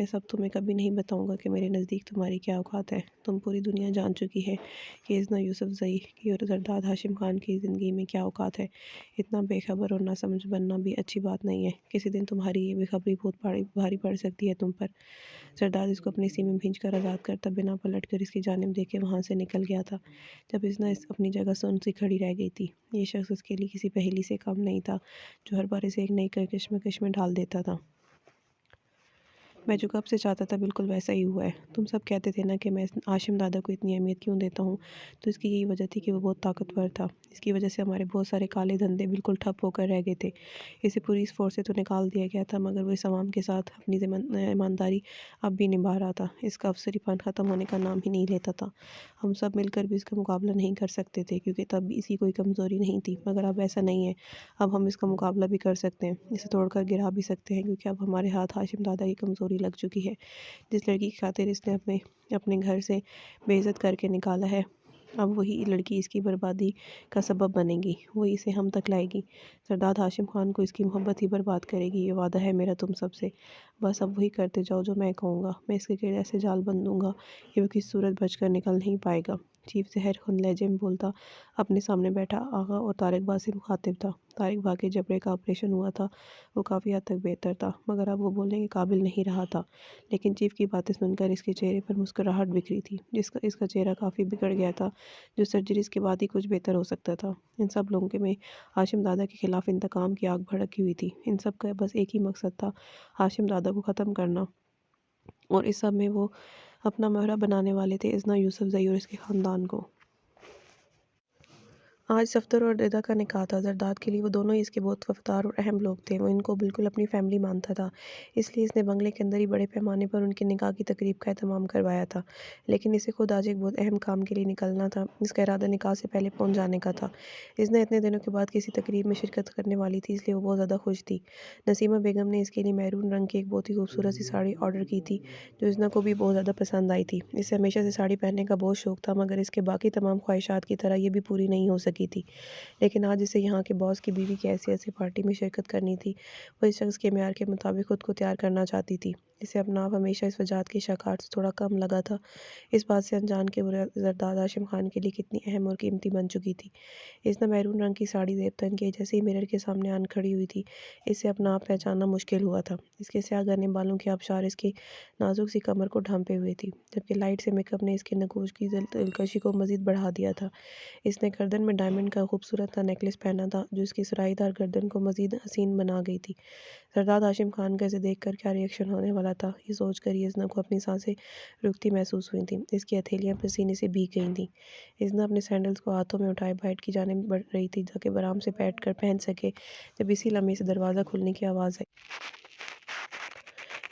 میں سب تمہیں کبھی نہیں بتاؤں گا کہ میرے نزدیک تمہاری کیا اوقات ہے۔ تم پوری دنیا جان چکی ہے کہ ازنا یوسف زئی کی اور زرداد ہاشم خان کی زندگی میں کیا اوقات ہے۔ اتنا بے خبر اور نہ سمجھ بننا بھی اچھی بات نہیں ہے۔ کسی دن تمہاری یہ بے خبری بہت بھاری پڑ سکتی ہے تم پر۔ زرداد اس کو اپنی سینے میں بھینچ کر آزاد کرتا بنا پلٹ کر اس کی جانب دیکھے وہاں سے نکل گیا تھا، جب ازنا اپنی جگہ سن سی کھڑی رہ گئی تھی۔ یہ شخص اس کے لیے کسی پہیلی سے کم نہیں تھا جو ہر بار اسے ایک نئی کشمکش میں ڈال دیتا تھا۔ میں جو کب سے چاہتا تھا بالکل ویسا ہی ہوا ہے۔ تم سب کہتے تھے نا کہ میں ہاشم دادا کو اتنی اہمیت کیوں دیتا ہوں، تو اس کی یہی وجہ تھی کہ وہ بہت طاقتور تھا۔ اس کی وجہ سے ہمارے بہت سارے کالے دھندے بالکل ٹھپ ہو کر رہ گئے تھے۔ اسے پولیس فورس سے تو نکال دیا گیا تھا، مگر وہ اس عوام کے ساتھ اپنی ایمانداری اب بھی نبھا رہا تھا۔ اس کا افسری پن ختم ہونے کا نام ہی نہیں لیتا تھا۔ ہم سب مل کر بھی اس کا مقابلہ نہیں کر سکتے تھے، کیونکہ تب بھی اس کی کوئی کمزوری نہیں تھی، مگر اب ایسا نہیں ہے۔ اب ہم اس کا مقابلہ بھی کر سکتے ہیں، اسے توڑ کر گرا بھی سکتے ہیں، کیونکہ اب ہمارے ہاتھ ہاشم دادا کی کمزوری لگ چکی ہے۔ جس لڑکی کی خاطر اس نے اپنے گھر سے بے عزت کر کے نکالا ہے، اب وہی لڑکی اس کی بربادی کا سبب بنے گی، وہی اسے ہم تک لائے گی۔ زرداد ہاشم خان کو اس کی محبت ہی برباد کرے گی، یہ وعدہ ہے میرا تم سب سے۔ بس اب وہی کرتے جاؤ جو میں کہوں گا۔ میں اس کے گرد ایسے جال بندوں گا کہ وہ کسی صورت بچ کر نکل نہیں پائے گا۔ چیف زہر خند لہجے میں بولتا اپنے سامنے بیٹھا آغا اور طارق با سے مخاطب تھا۔ طارق با کے جبڑے کا آپریشن ہوا تھا، وہ کافی حد تک بہتر تھا، مگر اب وہ بولنے کے قابل نہیں رہا تھا۔ لیکن چیف کی باتیں سن کر اس کے چہرے پر مسکراہٹ بکھری تھی۔ اس کا چہرہ کافی بگڑ گیا تھا، جو سرجریز کے بعد ہی کچھ بہتر ہو سکتا تھا۔ ان سب لوگوں میں ہاشم دادا کے خلاف انتقام کی آگ بھڑکی ہوئی تھی۔ ان سب کا بس ایک ہی مقصد تھا، ہاشم دادا کو ختم کرنا، اور اس سب میں وہ اپنا مہرہ بنانے والے تھے ازنا یوسف زئی اور اس کے خاندان کو۔ آج صفدر اور رضا کا نکاح تھا۔ زرداد کے لیے وہ دونوں ہی اس کے بہت وفادار اور اہم لوگ تھے۔ وہ ان کو بالکل اپنی فیملی مانتا تھا، اس لیے اس نے بنگلے کے اندر ہی بڑے پیمانے پر ان کے نکاح کی تقریب کا اہتمام کروایا تھا۔ لیکن اسے خود آج ایک بہت اہم کام کے لیے نکلنا تھا۔ اس کا ارادہ نکاح سے پہلے پہنچ جانے کا تھا۔ ازنا اتنے دنوں کے بعد کسی تقریب میں شرکت کرنے والی تھی، اس لیے وہ بہت زیادہ خوش تھی۔ نسیمہ بیگم نے اس کے لیے میرون رنگ کی ایک بہت ہی خوبصورت سی ساڑی آرڈر کی تھی، جو ازنا کو بھی بہت زیادہ پسند آئی تھی۔ اسے ہمیشہ سے ساڑی پہننے کا بہت شوق تھا، مگر اس کے باقی تمام خواہشات کی طرح یہ بھی پوری نہیں ہو سکی تھی۔ لیکن آج اسے یہاں کے باس کی بیوی کی حیثیت سے پارٹی میں شرکت کرنی تھی۔ وہ اس شخص کے معیار کے مطابق خود کو تیار کرنا چاہتی تھی۔ اسے اپنا آپ ہمیشہ اس وجاہت کی شاخسار سے تھوڑا کم لگا تھا، اس بات سے انجان کہ وہ زرداد ہاشم خان کے لیے کتنی اہم اور قیمتی بن چکی تھی۔ اس نے میرون رنگ کی ساڑی زیب تن کی جیسے ہی مرر کے سامنے آن کھڑی ہوئی تھی، اسے اپنا آپ پہچاننا مشکل ہوا تھا۔ اس کے سیاہ گھنے بالوں کی آبشار اس کی نازک سی کمر کو ڈھانپے ہوئے تھی، جبکہ لائٹ سے میک اپ نے اس کے نگوش کی دلکشی کو مزید بڑھا دیا تھا۔ اس نے گردن میں ڈائمنڈ کا خوبصورت سا نیکلس پہنا تھا، جو اس کی سرائی دار گردن کو مزید حسین بنا گئی تھی۔ زرداد ہاشم خان کا اسے دیکھ کر کیا ری ایکشن ہونے والا تھا، یہ سوچ کر ہی ازنا کو اپنی سانسیں رکتی محسوس ہوئی تھیں۔ اس کی ہتھیلیاں پسینے سے بھیگ گئی تھیں۔ ازنا اپنے سینڈلز کو ہاتھوں میں اٹھائے بائٹ کی جانب بڑھ رہی تھی تاکہ آرام سے بیٹھ کر پہن سکے، جب اسی لمحے سے دروازہ کھلنے کی آواز آئی۔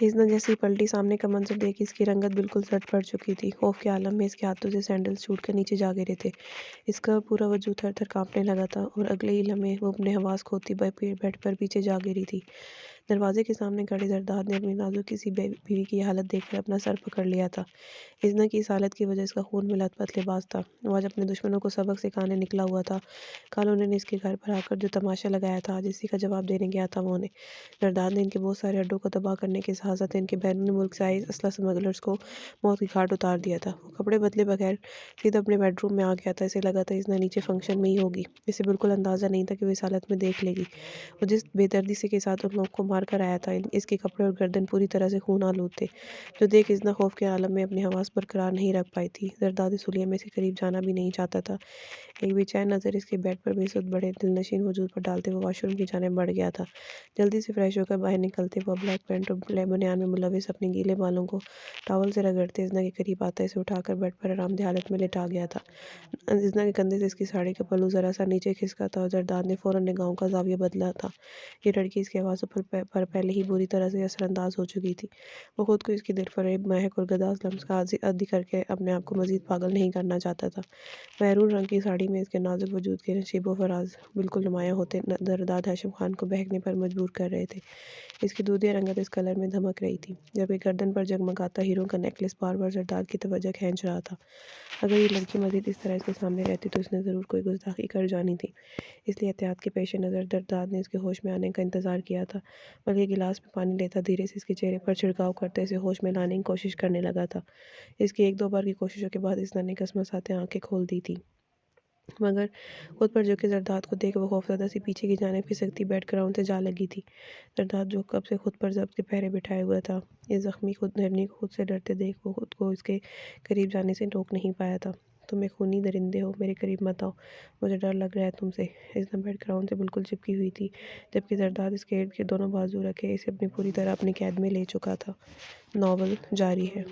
ازنا جیسے ہی پلٹی، سامنے کا منظر دیکھ اس کی رنگت بالکل زرد پڑ چکی تھی۔ خوف کے عالم میں اس کے ہاتھوں سے سینڈلز چھوٹ کر نیچے جا گرے تھے۔ اس کا پورا وجود تھر تھر کانپنے لگا تھا، اور اگلے ہی لمحے وہ اپنے حواس کھوتی بیڈ پر پیچھے جا گری تھی۔ دروازے کے سامنے کھڑے زرداد نے اپنی نازک سی بیوی کی یہ حالت دیکھ کر اپنا سر پکڑ لیا تھا۔ ازنا کی اس حالت کی وجہ اس کا خون میں لت پت لباس تھا۔ وہ آج اپنے دشمنوں کو سبق سکھانے نکلا ہوا تھا۔ کل انہوں نے اس کے گھر پر آ کر جو تماشا لگایا تھا، آج اسی کا جواب دینے گیا تھا وہ انہیں۔ زرداد نے ان کے بہت سارے اڈوں کو تباہ کرنے کے ساتھ ساتھ ان کے بیرون ملک سے آئے اسلحہ اسمگلرز کو موت کی گھاٹ اتار دیا تھا۔ وہ کپڑے بدلے بغیر سیدھا اپنے بیڈ روم میں آ گیا تھا۔ اسے لگا تھا ازنا نیچے فنکشن میں ہی ہوگی۔ اسے بالکل اندازہ نہیں تھا کہ وہ اس حالت میں دیکھ لے گی۔ وہ جس بے دردی سے کے ساتھ ان لوگوں کو مار کر آیا تھا، اس کے کپڑے اور گردن پوری طرح سے خون آلود تھے، جو دیکھ ازنا خوف کے عالم میں اپنے حواس برقرار نہیں رکھ پائی تھی۔ زرداد اس حلیے میں سے قریب جانا بھی نہیں چاہتا تھا۔ ایک بے چین نظر اس کے بیڈ پر بے سود بڑے دلنشین وجود پر ڈالتے وہ واش روم کی جانب بڑھ گیا تھا۔ جلدی سے فریش ہو کر باہر نکلتے وہ بلیک پینٹ اور بلیک بنیان میں ملوث اپنے گیلے بالوں کو ٹاول سے رگڑتے ازنا کے قریب آتا اسے اٹھا کر بیڈ پر آرام دہ حالت میں لٹا گیا تھا۔ ازنا کے کندھے سے اس کی ساڑی کا پلو ذرا سا نیچے کھسکا تھا، اور زرداد نے فوراً نگاہوں کا زاویہ بدلا تھا۔ یہ لڑکی اس کی آوازوں پر پہلے ہی بری طرح سے اثر انداز ہو چکی تھی۔ وہ خود کو اس کی دلفریب مہک اور گداز لمس کا عادی کر کے اپنے آپ کو مزید پاگل نہیں کرنا چاہتا تھا۔ میرون رنگ کی ساڑی میں اس کے نازک وجود کے نشیب و فراز بالکل نمایاں ہوتے زرداد ہاشم خان کو بہکنے پر مجبور کر رہے تھے۔ اس کی دودھیا رنگت اس کلر میں دھمک رہی تھی، جبکہ گردن پر جگمگاتا ہیروں کا نیکلس بار بار زرداد کی توجہ کھینچ رہا تھا۔ اگر یہ لڑکی مزید اس طرح اس کے سامنے رہتی تو اس نے ضرور کوئی گستاخی کر جانی تھی، اس لیے احتیاط کے پیش نظر زرداد نے اس کے ہوش میں آنے کا انتظار کیا تھا، بلکہ گلاس میں پانی لیتا دھیرے سے اس کے چہرے پر چھڑکاؤ کرتے اسے ہوش میں لانے کی کوشش کرنے لگا تھا۔ اس کی 1-2 بار کی کوششوں کے بعد اس نے کسمساتے آنکھیں کھول دی تھی، مگر خود پر جھکے زرداد کو دیکھ وہ خوفزدہ سی پیچھے کی جانب کھسکتی بیٹھ گراؤنڈ سے جا لگی تھی۔ زرداد جو کب سے خود پر ضبط کے پہرے بٹھائے ہوا تھا، اس زخمی ہرنی کو خود سے ڈرتے دیکھ وہ خود کو اس کے قریب جانے سے روک نہیں پایا تھا۔ تم ایک خونی درندے ہو، میرے قریب مت آؤ، مجھے ڈر لگ رہا ہے تم سے۔ اس نے بیڈ گراؤنڈ سے بالکل چپکی ہوئی تھی، جبکہ زرداد اس کے ارد گرد دونوں بازو رکھے اسے اپنی پوری طرح اپنی قید میں لے چکا تھا۔ ناول جاری ہے۔